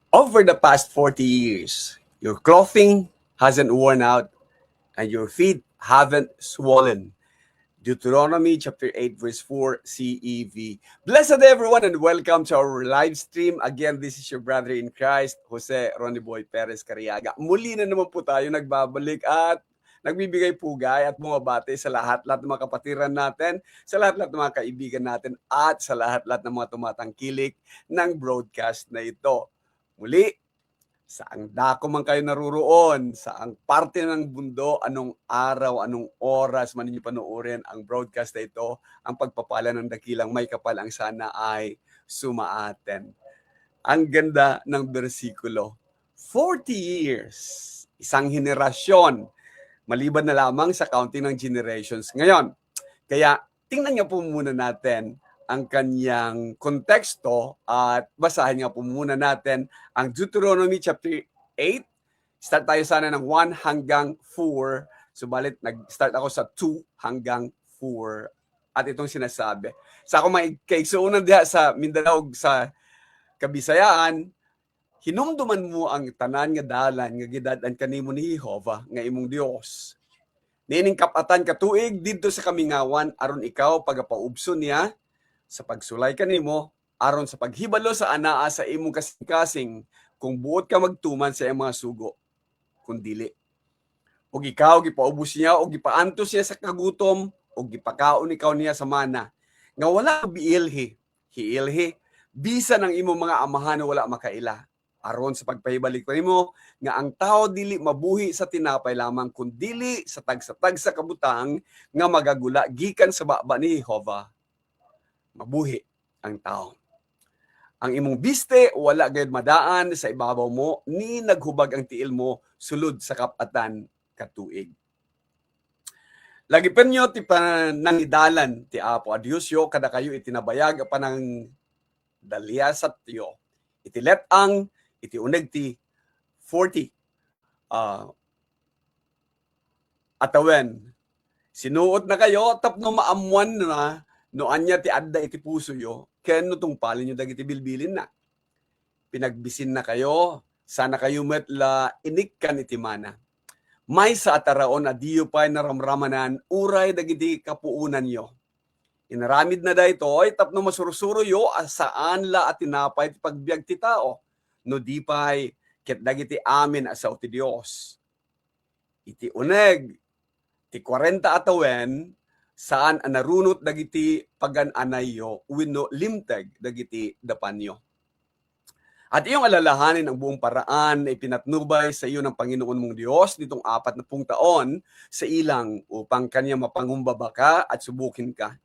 Over the past 40 years, your clothing hasn't worn out and your feet haven't swollen. Deuteronomy chapter 8 verse 4 CEV. Blessed everyone and welcome to our live stream. Again, this is your brother in Christ, Jose Ronnie Boy Perez Cariaga. Muli na naman po tayo nagbabalik at nagbibigay pugay at bumabati sa lahat-lahat ng mga kapatiran natin, sa lahat-lahat ng mga kaibigan natin at sa lahat-lahat ng mga tumatangkilik ng broadcast na ito. Muli, saang dako man kayo naruroon, saang parte ng mundo, anong araw, anong oras man ninyo panoorin ang broadcast na ito, ang pagpapala ng dakilang may kapal ang sana ay sumaaten. Ang ganda ng bersikulo. 40 years, isang henerasyon, maliban na lamang sa counting ng generations ngayon. Kaya tingnan nga po muna natin ang kanyang konteksto at basahin nga po muna natin ang Deuteronomy chapter 8. Start tayo sana ng 1 hanggang 4. Subalit nag-start ako sa 2 hanggang 4. At itong sinasabi. Sa ako maikaigsuunan diha sa Mindanao sa Kabisayaan, hinumduman mo ang tanan nga dalan nga gidad-an kanimo ni Jehova nga imong Dios. Nining kapatan katuig didto sa kamingawan aron ikaw pagapaubso niya sa pagsulay kanimo aron sa paghibalo sa anaa sa imong kasing-kasing kung buot ka magtuman sa iyang mga sugo kun dili. Ug ikaw gipaubos niya o gipaantos niya sa kagutom o gipakaon ikaw niya sa mana nga wala biilhi hiilhi bisan ang imong mga amahan wala makaila aron sa pagpahibalik nimo nga ang tao dili mabuhi sa tinapay lamang kun dili sa tagsa-tag sa kabutang nga magagula gikan sa baba ni Jehova. Mabuhi ang tao. Ang imong biste wala gayud madaan sa ibabaw mo ni naghubag ang tiil mo sulod sa kapatan katuig. Lagi penyo ti panangidalan ti Apo a Diosyo kada kayo itinabayag panang dalyasat tiyo. Iti letang iti uneg ti 40 atawen. Sinuot na kayo tapno maamuan na no anya ti adda iti puso yo ken no tungpalin nyo dagiti bilbilin na. Pinagbisin na kayo, sana kayo metla inikkan iti mana. May sa ataraon a diyo pa'y naramramanan, uray dagiti kapuunan yo. Inaramid na da ito, ay tapno masursuro yo, saan la at tinapay ti pagbiag ti tao. No di pa'y ket dagiti amin asaw ti Dios. Iti uneg, ti 40 atawen, saan narunot dagiti pagan-anay yo, wenno limteg dagiti dapanyo. At iyong alalahanin ang buong paraan na ipinatnubay sa iyo ng Panginoon mong Diyos nitong 40 taon sa ilang upang kanya mapangumbaba ka at subukin ka.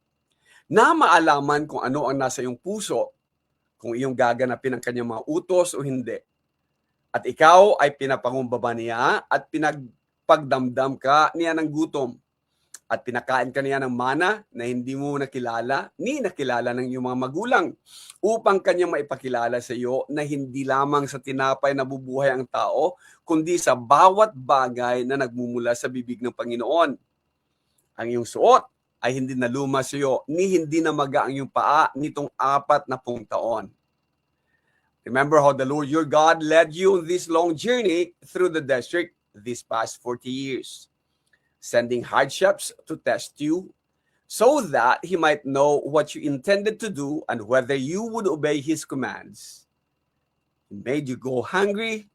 Na maalaman kung ano ang nasa iyong puso, kung iyong gaganapin ang kanyang mga utos o hindi. At ikaw ay pinapangumbaba niya at pinagpagdamdam ka niya ng gutom. At pinakain ka niya ng mana na hindi mo nakilala, ni nakilala ng iyong mga magulang, upang kanyang maipakilala sa iyo na hindi lamang sa tinapay nabubuhay ang tao, kundi sa bawat bagay na nagmumula sa bibig ng Panginoon. Ang iyong suot ay hindi naluma sa iyo, ni hindi namaga ang iyong paa nitong 40 taon. Remember how the Lord your God led you on this long journey through the desert these past 40 years. Sending hardships to test you, so that he might know what you intended to do and whether you would obey his commands. He made you go hungry,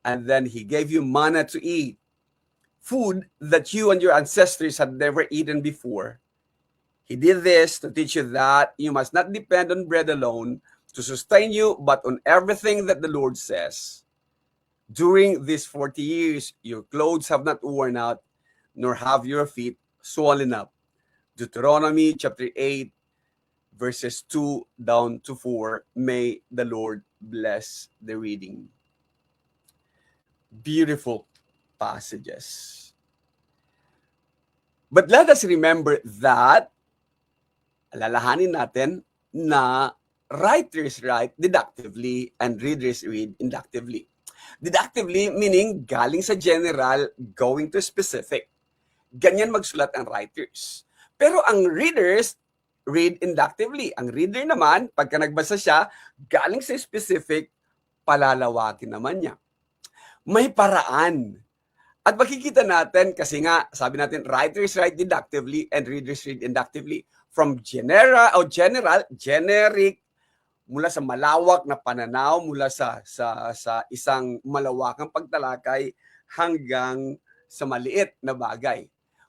and then he gave you manna to eat, food that you and your ancestors had never eaten before. He did this to teach you that you must not depend on bread alone to sustain you, but on everything that the Lord says. During these 40 years, your clothes have not worn out, nor have your feet swollen up. Deuteronomy chapter 8, verses 2 down to 4. May the Lord bless the reading. Beautiful passages. But let us remember that, alalahanin natin na writers write deductively and readers read inductively. Deductively meaning galing sa general, going to specific. Ganyan magsulat ang writers. Pero ang readers read inductively. Ang reader naman, pagka nagbasa siya, galing sa specific, palalawakin naman niya. May paraan. At makikita natin, kasi nga, sabi natin, writers write deductively and readers read inductively. From general, generic, mula sa malawak na pananaw, mula sa isang malawakang pagtalakay hanggang sa maliit na bagay.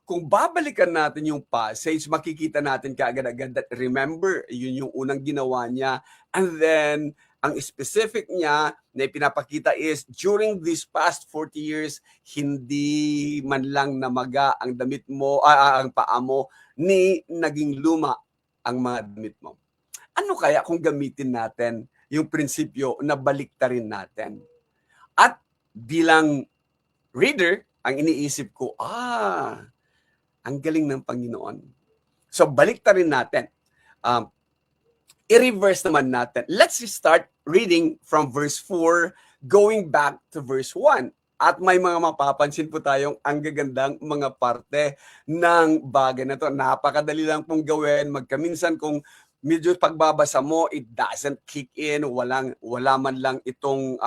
Kung babalikan natin yung passage, makikita natin kaagad-agad that remember, yun yung unang ginawa niya. And then, ang specific niya na ipinapakita is, during these past 40 years, hindi man lang namaga ang damit mo, ang paa mo, ni naging luma ang mga damit mo. Ano kaya kung gamitin natin yung prinsipyo na baliktarin natin? At bilang reader, ang iniisip ko, ang galing ng Panginoon. So baliktarin natin. I-reverse naman natin. Let's start reading from verse 4, going back to verse 1. At may mga mapapansin po tayong ang gagandang mga parte ng bagay na to. Napakadali lang pong gawin. Magkaminsan kung medyo pagbabasa mo, it doesn't kick in. Wala man lang itong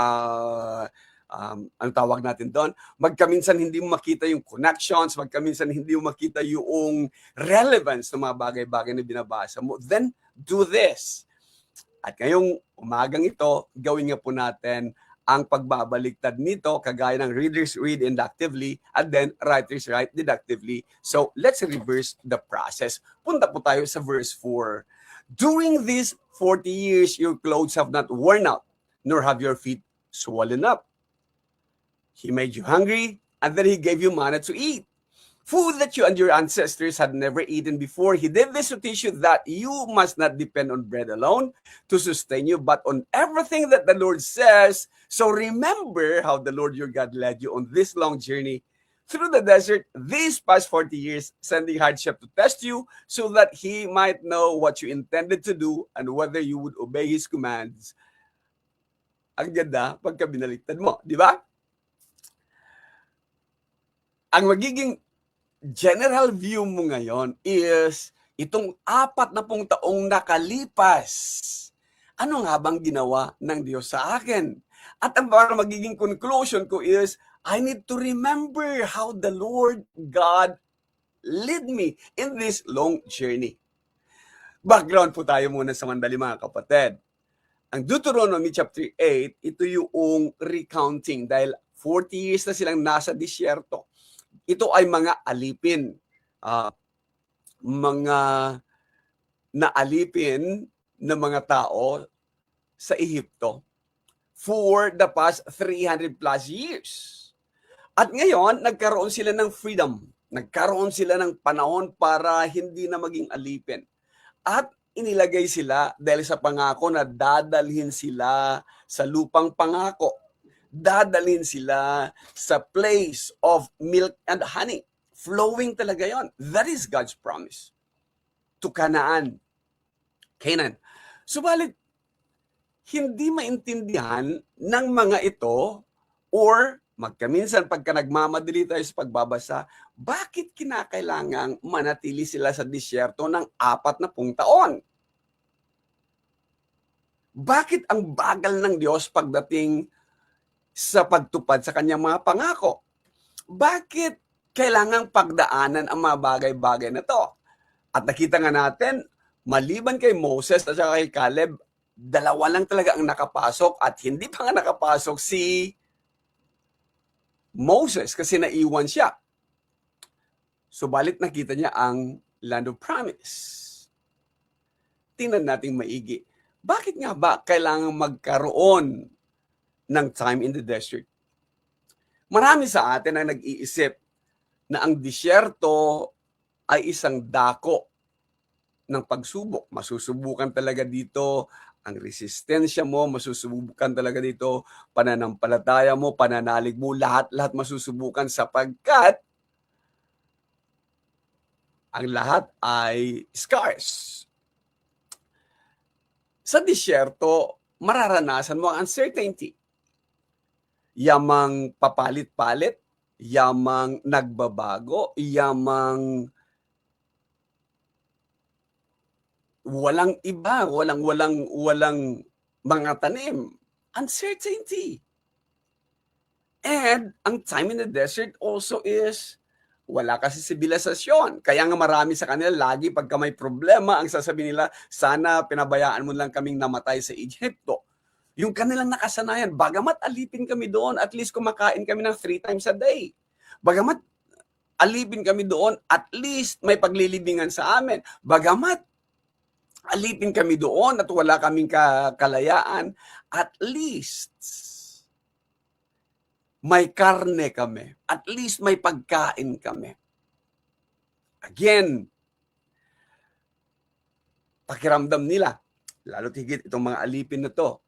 ang tawag natin doon. Magkaminsan hindi mo makita yung connections, magkaminsan hindi mo makita yung relevance ng mga bagay-bagay na binabasa mo. Then, do this. At ngayong umagang ito, gawin nga po natin ang pagbabaliktad nito, kagaya ng readers read inductively and then writers write deductively. So, let's reverse the process. Punta po tayo sa verse 4. During these 40 years, your clothes have not worn out, nor have your feet swollen up. He made you hungry, and then he gave you manna to eat. Food that you and your ancestors had never eaten before. He did this to teach you that you must not depend on bread alone to sustain you, but on everything that the Lord says. So remember how the Lord your God led you on this long journey through the desert these past 40 years, sending hardship to test you so that he might know what you intended to do and whether you would obey his commands. Ang ganda pagka binaliktad mo, di ba? Ang magiging general view mo ngayon is itong 40 taong nakalipas. Ano nga bang ginawa ng Diyos sa akin? At ang parang magiging conclusion ko is, I need to remember how the Lord God led me in this long journey. Background po tayo muna sa mandali mga kapatid. Ang Deuteronomy chapter 8, ito yung recounting dahil 40 years na silang nasa disyerto. Ito ay mga alipin, mga naalipin na mga tao sa Ehipto for the past 300 plus years. At ngayon, nagkaroon sila ng freedom. Nagkaroon sila ng panahon para hindi na maging alipin. At inilagay sila dahil sa pangako na dadalhin sila sa lupang pangako. Dadalhin sila sa place of milk and honey. Flowing talaga yon. That is God's promise to Canaan. Subalit, hindi maintindihan ng mga ito or magkaminsan pagka nagmamadali tayo sa pagbabasa, bakit kinakailangang manatili sila sa disyerto ng 40 taon? Bakit ang bagal ng Diyos pagdating sa pagtupad sa kanyang mga pangako? Bakit kailangang pagdaanan ang mga bagay-bagay na to? At nakita nga natin, maliban kay Moses at saka kay Caleb, 2 lang talaga ang nakapasok at hindi pa nga nakapasok si Moses kasi naiwan siya. Subalit nakita niya ang land of promise. Tingnan natin maigi. Bakit nga ba kailangan magkaroon ng time in the desert? Marami sa atin ang nag-iisip na ang disyerto ay isang dako ng pagsubok. Masusubukan talaga dito ang resistensya mo, masusubukan talaga dito pananampalataya mo, pananalig mo, lahat masusubukan sapagkat ang lahat ay scarce. Sa disyerto, mararanasan mo ang uncertainty. Yamang papalit-palit, yamang nagbabago, yamang walang iba, walang mga tanim. uncertainty. And ang time in the desert also is wala kasi sibilisasyon. Kaya nga marami sa kanila, lagi pagka may problema, ang sasabihin nila, sana pinabayaan mo lang kaming namatay sa Egypto. Yung kanilang nakasanayan, bagamat alipin kami doon, at least kumakain kami ng 3 times a day. Bagamat alipin kami doon, at least may paglilibingan sa amin. Bagamat alipin kami doon at wala kaming kalayaan, at least may karne kami. At least may pagkain kami. Again, pakiramdam nila, lalo't higit itong mga alipin na to,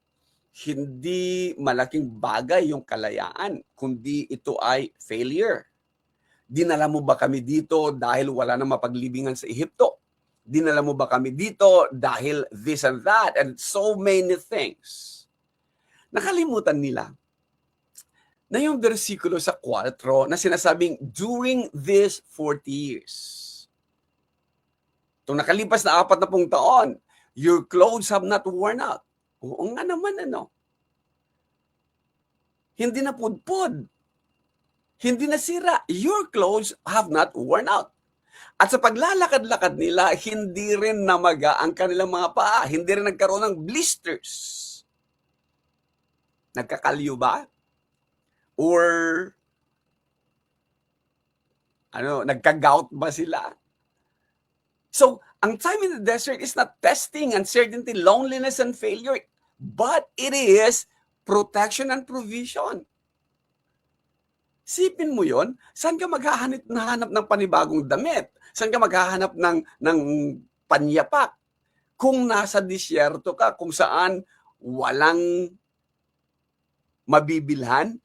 hindi malaking bagay yung kalayaan, kundi ito ay failure. Dinala mo ba kami dito dahil wala nang mapaglibingan sa Ehipto? Dinala mo ba kami dito dahil this and that and so many things? Nakalimutan nila na yung versikulo sa 4 na sinasabing, during these 40 years. Itong nakalipas na 40 taon, your clothes have not worn out. Oo nga naman, ano? Hindi na pudpud. Hindi na sira. Your clothes have not worn out. At sa paglalakad-lakad nila, hindi rin namaga ang kanilang mga paa. Hindi rin nagkaroon ng blisters. Nagkakalyo ba? Or nagka-gout ba sila? So, ang time in the desert is not testing, uncertainty, loneliness, and failure, but it is protection and provision. Sipin mo yon, saan ka maghahanap ng panibagong damit? Saan ka maghahanap ng panyapak? Kung nasa disyerto ka, kung saan walang mabibilhan,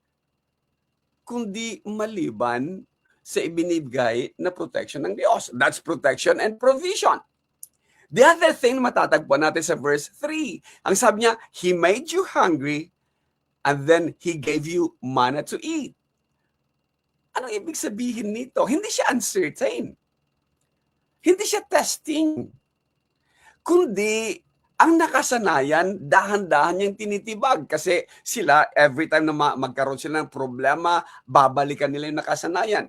kundi maliban sa ibinibigay na protection ng Diyos. That's protection and provision. The other thing matatagpuan natin sa verse 3, ang sabi niya, He made you hungry and then He gave you manna to eat. Anong ibig sabihin nito? Hindi siya uncertain. Hindi siya testing. Kundi ang nakasanayan, dahan-dahan niyang tinitibag kasi sila, every time na magkaroon sila ng problema, babalikan nila yung nakasanayan.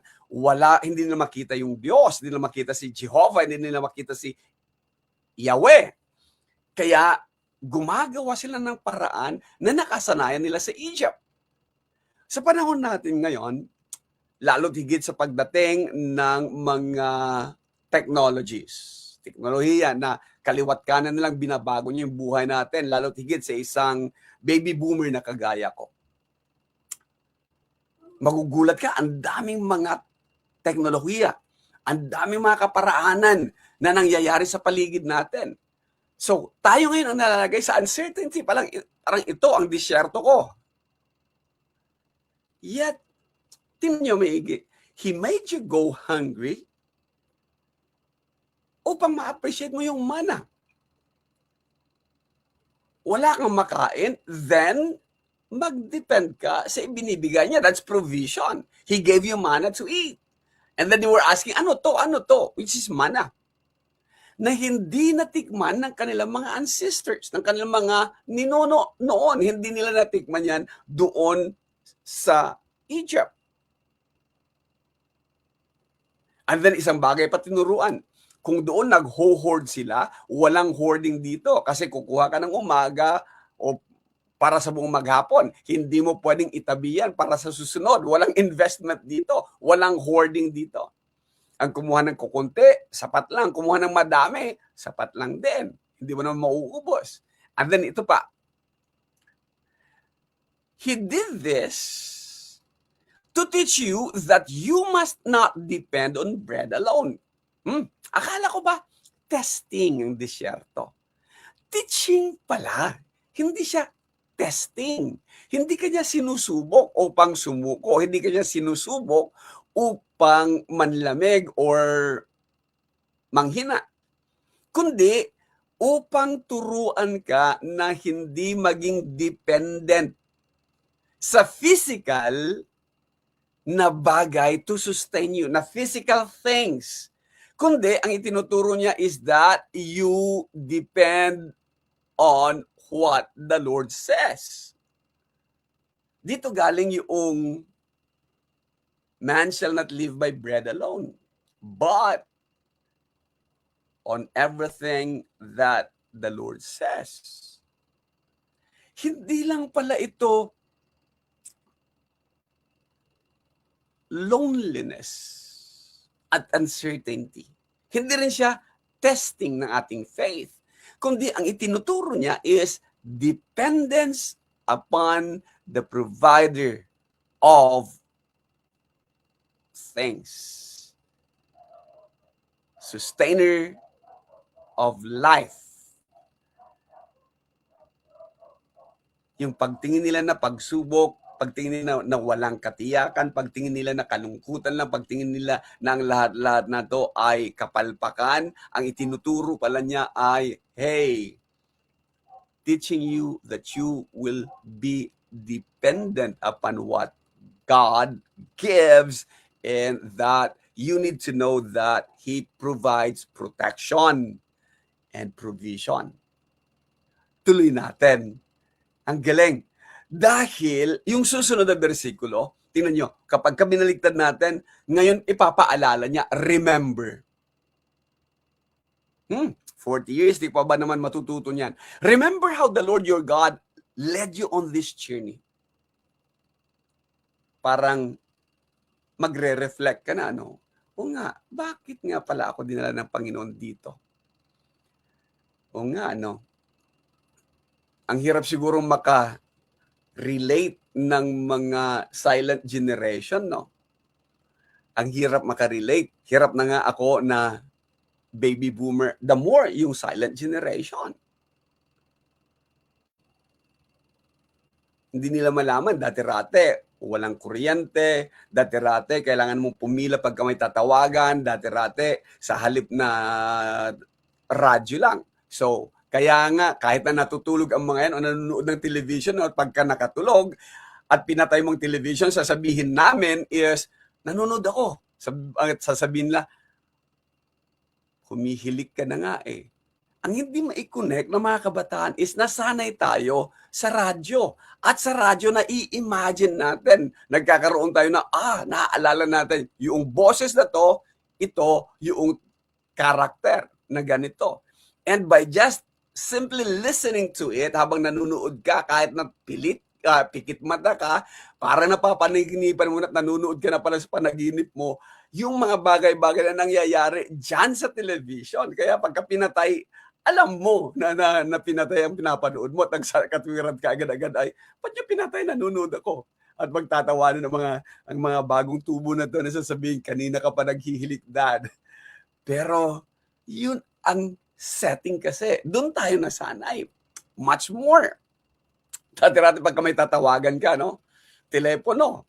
Hindi nila makita yung Diyos, hindi nila makita si Jehovah, hindi nila makita si Yahweh. Kaya gumagawa sila ng paraan na nakasanayan nila sa Egypt. Sa panahon natin ngayon, lalo't higit sa pagdating ng mga teknolohiya na kaliwat kanan nilang binabago niya yung buhay natin, lalo't higit sa isang baby boomer na kagaya ko. Magugulat ka, ang daming mga teknolohiya, ang daming mga kaparaanan na nangyayari sa paligid natin. So, tayo ngayon ang nalalagay sa uncertainty, parang ito ang disyerto ko. Yet, tingnan niyo maigi, He made you go hungry upang ma-appreciate mo yung mana. Wala kang makain, then mag-depend ka sa ibinibigay niya. That's provision. He gave you manna to eat. And then they were asking, ano to? Which is manna. Na hindi natikman ng kanilang mga ancestors, ng kanilang mga ninuno noon. Hindi nila natikman yan doon sa Egypt. And then isang bagay pa tinuruan. Kung doon nag-hoard sila, walang hoarding dito kasi kukuha ka ng umaga o para sa buong maghapon. Hindi mo pwedeng itabi yan para sa susunod. Walang investment dito. Walang hoarding dito. Ang kumuha ng kukunti, sapat lang. Kumuha ng madami, sapat lang din. Hindi mo naman mauubos. And then ito pa. He did this to teach you that you must not depend on bread alone. Akala ko ba, testing yung disyerto? Teaching pala. Hindi siya testing. Hindi kanya sinusubok upang sumuko. Hindi kanya sinusubok upang manlamig or manghina. Kundi, upang turuan ka na hindi maging dependent sa physical na bagay to sustain you, na physical things. Kundi, ang itinuturo niya is that you depend on what the Lord says. Dito galing yung man shall not live by bread alone, but on everything that the Lord says. Hindi lang pala ito loneliness at uncertainty. Hindi rin siya testing ng ating faith, kundi ang itinuturo niya is dependence upon the provider of things. Sustainer of life. Yung pagtingin nila na pagsubok, pagtingin nila na walang katiyakan, pagtingin nila na kalungkutan lang, pagtingin nila na ang lahat-lahat na to ay kapalpakan, ang itinuturo pala niya ay, hey, teaching you that you will be dependent upon what God gives, and that you need to know that He provides protection and provision. Tuloy natin. Ang galing. Dahil yung susunod na bersikulo, tingnan nyo, kapag binaligtad natin, ngayon ipapaalala niya, remember. 40 years, di pa ba naman matututo niyan? Remember how the Lord your God led you on this journey. Parang magre-reflect ka na, no? O nga, bakit nga pala ako dinala ng Panginoon dito? O nga, no? Ang hirap siguro maka-relate ng mga silent generation, no? Ang hirap maka-relate. Hirap na nga ako na baby boomer. The more yung silent generation. Hindi nila malaman, dati-rate, walang kuryente, dati-rate, kailangan mong pumila pagka may tatawagan, dati-rate, sa halip na radyo lang. So, kaya nga, kahit na natutulog ang mga yan o nanonood ng television at pagka nakatulog at pinatay mong television, sasabihin namin is, nanonood ako. At sasabihin nila, humihilik ka na nga eh. Ang hindi ma-connect ng mga kabataan is nasanay tayo sa radyo. At sa radyo na i-imagine natin, nagkakaroon tayo na, naaalala natin, yung boses na to, ito yung character na ganito. And by just simply listening to it, habang nanonood ka, kahit na pikit mata ka, para napapanaginipan mo at nanonood ka na pala sa panaginip mo, yung mga bagay-bagay na nangyayari dyan sa television. Kaya pagka pinatay, alam mo na pinatay ang pinapanood mo at katwiran ka agad-agad ay, ba't yung pinatay, nanonood ako? At magtatawanan ng ang mga bagong tubo na to na sasabihin, kanina ka pa naghihilik, Dad. Pero, yun ang setting kasi. Doon tayo nasanay. Much more. Dati-rati pagka may tatawagan ka, no? Telepono.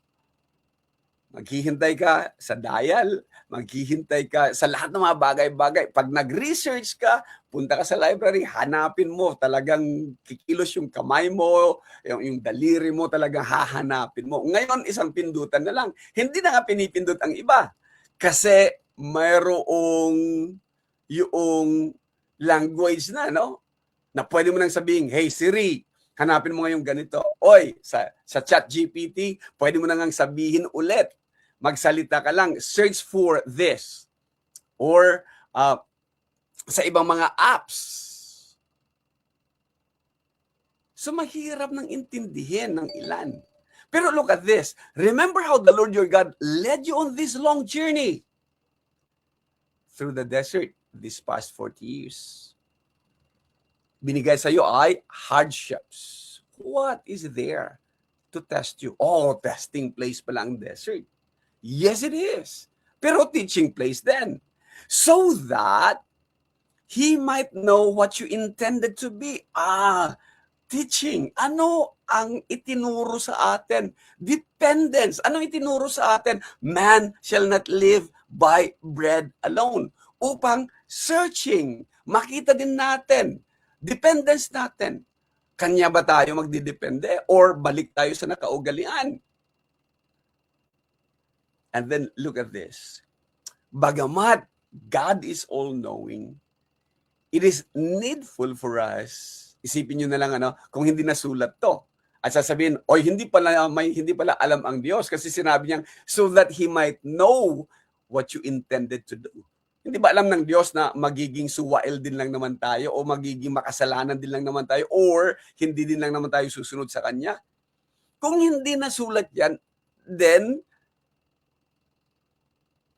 Maghihintay ka sa dial, maghihintay ka sa lahat ng mga bagay-bagay. Pag nag-research ka, punta ka sa library, hanapin mo, talagang kikilos yung kamay mo, yung daliri mo, talagang hahanapin mo. Ngayon, isang pindutan na lang. Hindi na nga pinipindot ang iba. Kasi mayroong yung language na, no? Na pwede mo nang sabihin, hey Siri, hanapin mo ngayong ganito. Oy, sa ChatGPT, pwede mo nang sabihin ulit. Magsalita ka lang, search for this. Or sa ibang mga apps. So mahirap nang intindihin ng ilan. Pero look at this. Remember how the Lord your God led you on this long journey through the desert these past 40 years. Binigay sa iyo ay hardships. What is there to test you? Testing place pala ang desert. Yes, it is. Pero teaching place then. So that He might know what you intended to be. Teaching. Ano ang itinuro sa atin? Dependence. Ano itinuro sa atin? Man shall not live by bread alone. Upang searching, makita din natin, dependence natin. Kanya ba tayo magdidepende or balik tayo sa nakaugalian? And then look at this. Bagamat God is all-knowing, it is needful for us, isipin nyo na lang kung hindi nasulat to, At sasabihin, oy, hindi pala alam ang Diyos kasi sinabi niyang so that He might know what you intended to do. Hindi ba alam ng Diyos na magiging suwail din lang naman tayo o magiging makasalanan din lang naman tayo or hindi din lang naman tayo susunod sa Kanya? Kung hindi nasulat yan, then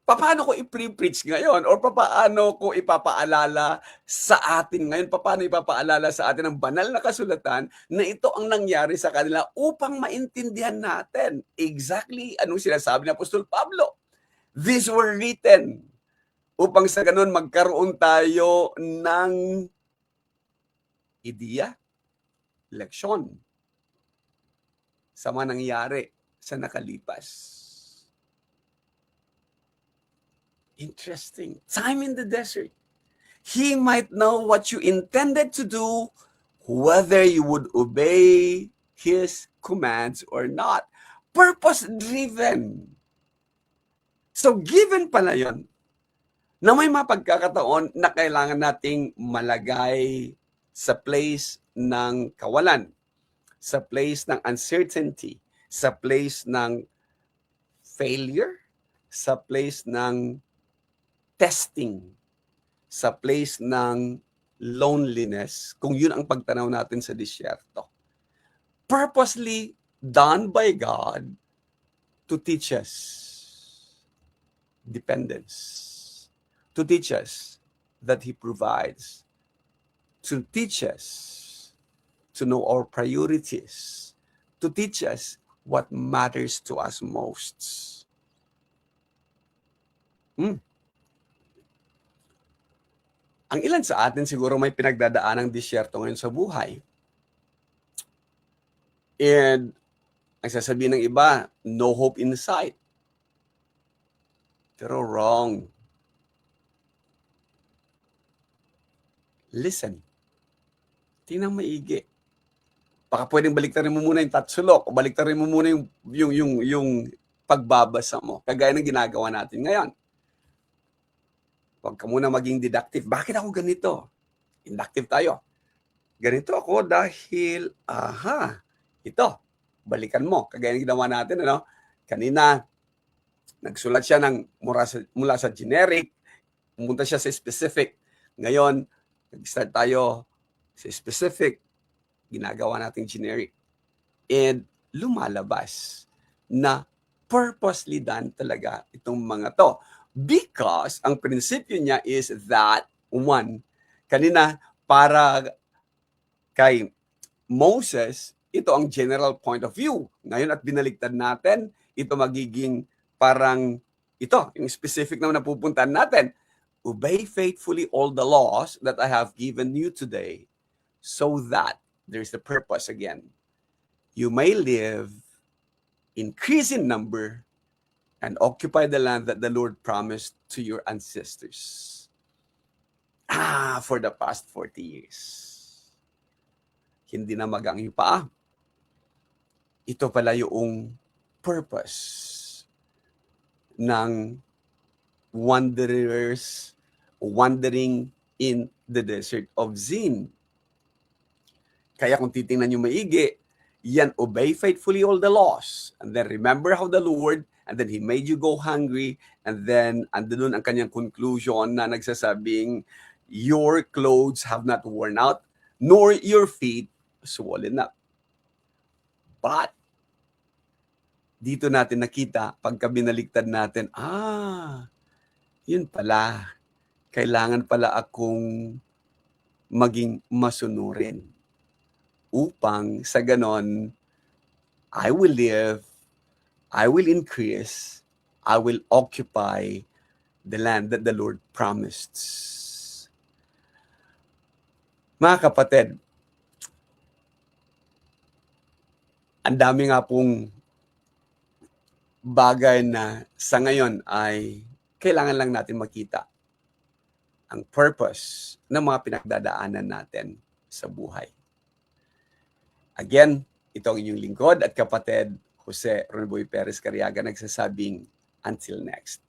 paano ko i-preach ngayon or paano ko ipapaalala sa atin ngayon, paano ipapaalala sa atin ang banal na kasulatan na ito ang nangyari sa kanila upang maintindihan natin exactly anong sinasabi ni Apostol Pablo. These were written upang sa ganun magkaroon tayo ng ideya, leksyon sa mga nangyari sa nakalipas. Interesting. Time in the desert. He might know what you intended to do, whether you would obey His commands or not. Purpose-driven. So given pala yun, na may mapagkakataon na kailangan nating malagay sa place ng kawalan, sa place ng uncertainty, sa place ng failure, sa place ng testing, sa place ng loneliness, kung yun ang pagtanaw natin sa disyerto. Purposely done by God to teach us dependence, to teach us that He provides, to teach us to know our priorities, to teach us what matters to us most. Ang ilan sa atin siguro may pinagdadaanang disyerto ngayon sa buhay. And ang sasabihin ng iba, no hope in sight. Pero wrong. Listen. Tingnan maigi. Baka pwedeng baliktarin mo muna yung tatsulok o baliktarin mo muna yung pagbabasa mo. Kagaya ng ginagawa natin ngayon. Huwag ka muna maging deductive. Bakit ako ganito? Inductive tayo. Ganito ako dahil, ito, balikan mo. Kagaya ng ginawa natin, ano? Kanina, nagsulat siya mula sa generic, pumunta siya sa specific. Ngayon, nag-start tayo sa specific, ginagawa nating generic. And lumalabas na purposely done talaga itong mga to. Because ang prinsipyo niya is that, one, kanina para kay Moses, ito ang general point of view. Ngayon at binaligtad natin, ito magiging parang ito, yung specific na napupuntahan natin. Obey faithfully all the laws that I have given you today so that there's the purpose again. You may live, increase in number, and occupy the land that the Lord promised to your ancestors. For the past 40 years. Hindi na magang yung paa. Ito pala yung purpose ng wanderers wandering in the desert of Zin. Kaya kung titingnan nyo maigi, yan, obey faithfully all the laws. And then remember how the Lord, and then He made you go hungry, and then andun ang kanyang conclusion na nagsasabing, your clothes have not worn out, nor your feet swollen up. But, dito natin nakita, pagka binaligtad natin, yun pala, kailangan pala akong maging masunurin upang sa ganon, I will live, I will increase, I will occupy the land that the Lord promised. Mga kapatid, ang dami nga pong bagay na sa ngayon ay kailangan lang natin makita ang purpose ng mga pinagdadaanan natin sa buhay. Again, ito ang inyong lingkod at kapatid, Jose Ronboy Perez Cariaga, nagsasabing, until next.